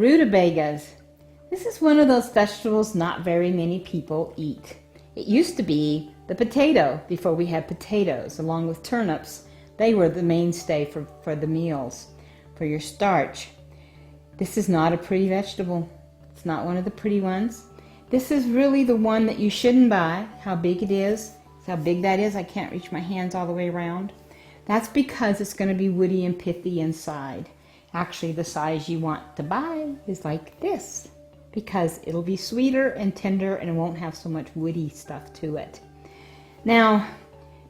Rutabagas. This is one of those vegetables not very many people eat. It used to be the potato before we had potatoes, along with turnips. They were the mainstay for the meals, for your starch. This is not a pretty vegetable. It's not one of the pretty ones. This is really the one that you shouldn't buy. How big it is. See how big that is? I can't reach my hands all the way around. That's because it's going to be woody and pithy inside. Actually, the size you want to buy is like this, because it'll be sweeter and tender and it won't have so much woody stuff to it. Now,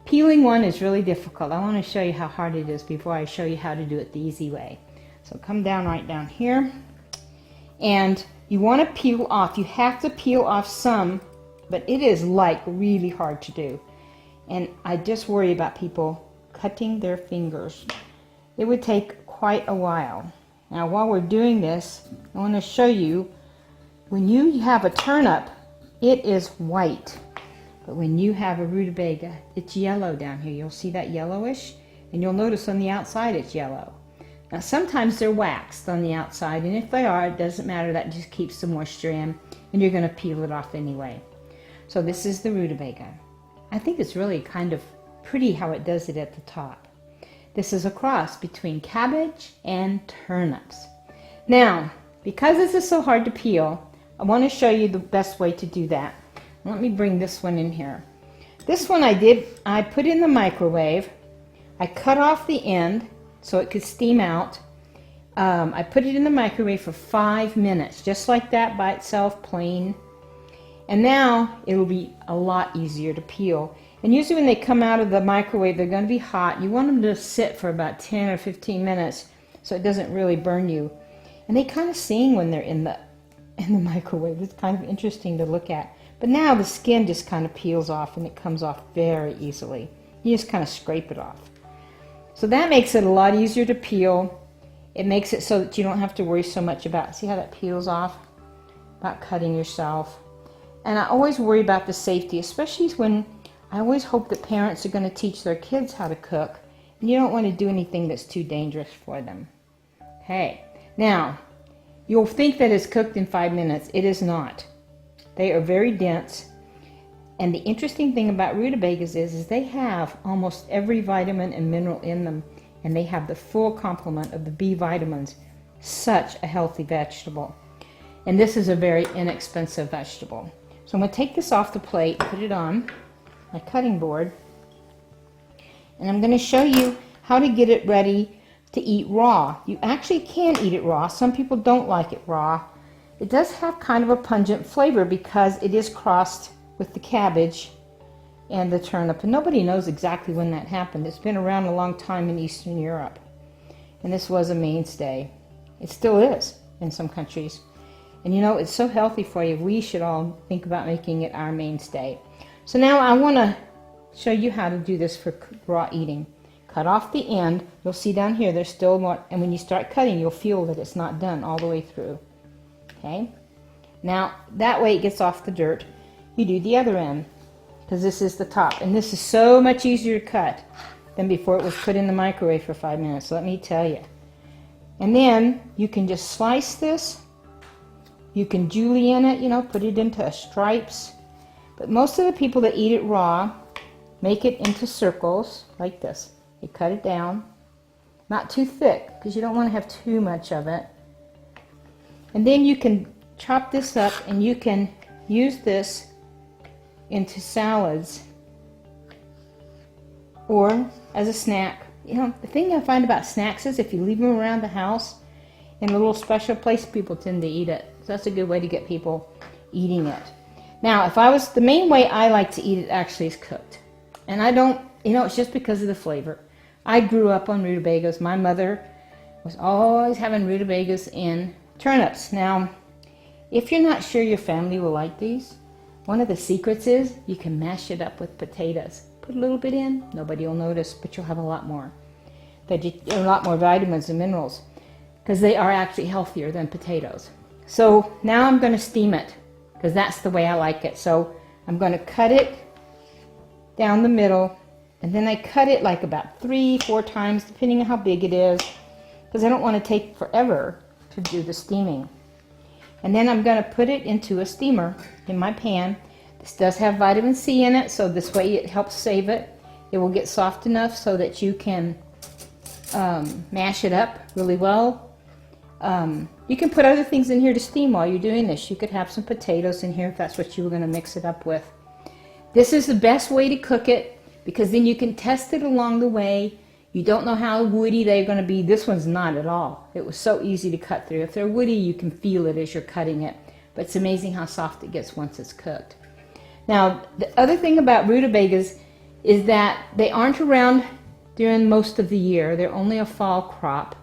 peeling one is really difficult. I want to show you how hard it is before I show you how to do it the easy way. So come down right down here, and you want to peel off. You have to peel off some, but it is like really hard to do. And I just worry about people cutting their fingers. It would take quite a while. Now while we're doing this, I want to show you, when you have a turnip, it is white. But when you have a rutabaga, it's yellow down here. You'll see that yellowish, and you'll notice on the outside it's yellow. Now sometimes they're waxed on the outside, and if they are, it doesn't matter. That just keeps the moisture in, and you're going to peel it off anyway. So this is the rutabaga. I think it's really kind of pretty how it does it at the top. This is a cross between cabbage and turnips. Now, because this is so hard to peel, I want to show you the best way to do that. Let me bring this one in here. This one I put in the microwave. I cut off the end so it could steam out. I put it in the microwave for 5 minutes, just like that by itself, plain. And now it'll be a lot easier to peel. And usually when they come out of the microwave, they're going to be hot. You want them to sit for about 10 or 15 minutes so it doesn't really burn you. And they kind of sing when they're in the microwave. It's kind of interesting to look at. But now the skin just kind of peels off, and it comes off very easily. You just kind of scrape it off. So that makes it a lot easier to peel. It makes it so that you don't have to worry so much about, see how that peels off? About cutting yourself. And I always worry about the safety, especially when I always hope that parents are going to teach their kids how to cook, and you don't want to do anything that's too dangerous for them. Okay, now, you'll think that it's cooked in 5 minutes. It is not. They are very dense, and the interesting thing about rutabagas is they have almost every vitamin and mineral in them, and they have the full complement of the B vitamins. Such a healthy vegetable. And this is a very inexpensive vegetable. So I'm going to take this off the plate, put it on my cutting board, and I'm going to show you how to get it ready to eat raw. You actually can eat it raw. Some people don't like it raw. It does have kind of a pungent flavor because it is crossed with the cabbage and the turnip, and nobody knows exactly when that happened. It's been around a long time in Eastern Europe, and this was a mainstay. It still is in some countries. And you know, it's so healthy for you. We should all think about making it our mainstay. So now I want to show you how to do this for raw eating. Cut off the end. You'll see down here there's still more, and when you start cutting, you'll feel that it's not done all the way through. Okay? Now, that way it gets off the dirt. You do the other end, because this is the top. And this is so much easier to cut than before it was put in the microwave for 5 minutes, let me tell you. And then you can just slice this. You can julienne it, you know, put it into stripes. But most of the people that eat it raw make it into circles like this. You cut it down, not too thick, because you don't want to have too much of it. And then you can chop this up, and you can use this into salads or as a snack. You know, the thing I find about snacks is if you leave them around the house in a little special place, people tend to eat it. So that's a good way to get people eating it. Now, the main way I like to eat it actually is cooked. And I don't, you know, it's just because of the flavor. I grew up on rutabagas. My mother was always having rutabagas in turnips. Now, if you're not sure your family will like these, one of the secrets is you can mash it up with potatoes. Put a little bit in, nobody will notice, but you'll have a lot more. A lot more vitamins and minerals, because they are actually healthier than potatoes. So now I'm going to steam it, because that's the way I like it. So I'm going to cut it down the middle, and then I cut it like about 3-4 times, depending on how big it is, because I don't want to take forever to do the steaming. And then I'm going to put it into a steamer in my pan. This does have vitamin C in it, so this way it helps save it. It will get soft enough so that you can mash it up really well. You can put other things in here to steam while you're doing this. You could have some potatoes in here if that's what you were going to mix it up with. This is the best way to cook it because then you can test it along the way. You don't know how woody they're going to be. This one's not at all. It was so easy to cut through. If they're woody, you can feel it as you're cutting it. But it's amazing how soft it gets once it's cooked. Now, the other thing about rutabagas is that they aren't around during most of the year. They're only a fall crop.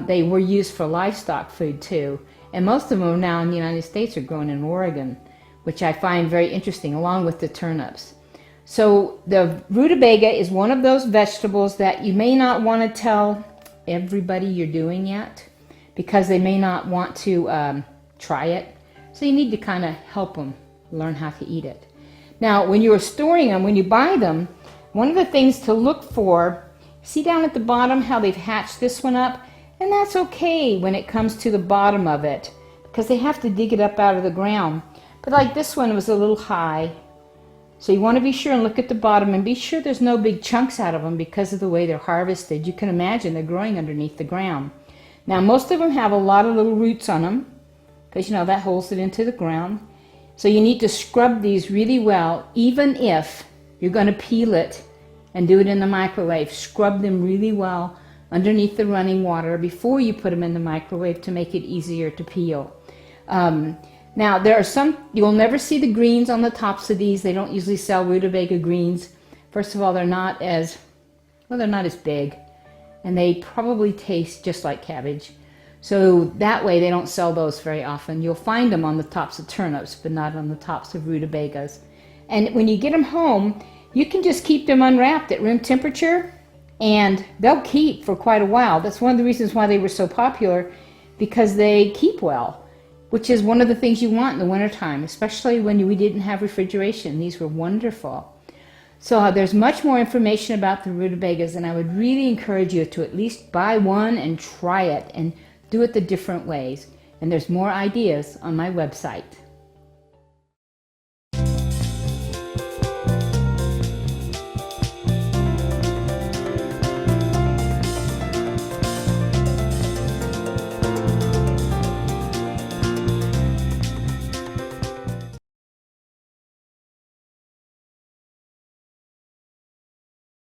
They were used for livestock food too. And most of them now in the United States are grown in Oregon, which I find very interesting, along with the turnips. So the rutabaga is one of those vegetables that you may not want to tell everybody you're doing yet because they may not want to try it. So you need to kind of help them learn how to eat it. Now, when you are storing them, when you buy them, one of the things to look for, see down at the bottom how they've hatched this one up? And that's okay when it comes to the bottom of it because they have to dig it up out of the ground. But like this one was a little high. So you want to be sure and look at the bottom and be sure there's no big chunks out of them because of the way they're harvested. You can imagine they're growing underneath the ground. Now most of them have a lot of little roots on them because you know that holds it into the ground. So you need to scrub these really well, even if you're going to peel it and do it in the microwave. Scrub them really well underneath the running water before you put them in the microwave to make it easier to peel. Now there are some, you'll never see the greens on the tops of these. They don't usually sell rutabaga greens. First of all, they're not as big, and they probably taste just like cabbage. So that way they don't sell those very often. You'll find them on the tops of turnips, but not on the tops of rutabagas. And when you get them home, you can just keep them unwrapped at room temperature, and they'll keep for quite a while. That's one of the reasons why they were so popular, because they keep well, which is one of the things you want in the wintertime, especially when we didn't have refrigeration. These were wonderful. So there's much more information about the rutabagas, and I would really encourage you to at least buy one and try it and do it the different ways. And there's more ideas on my website.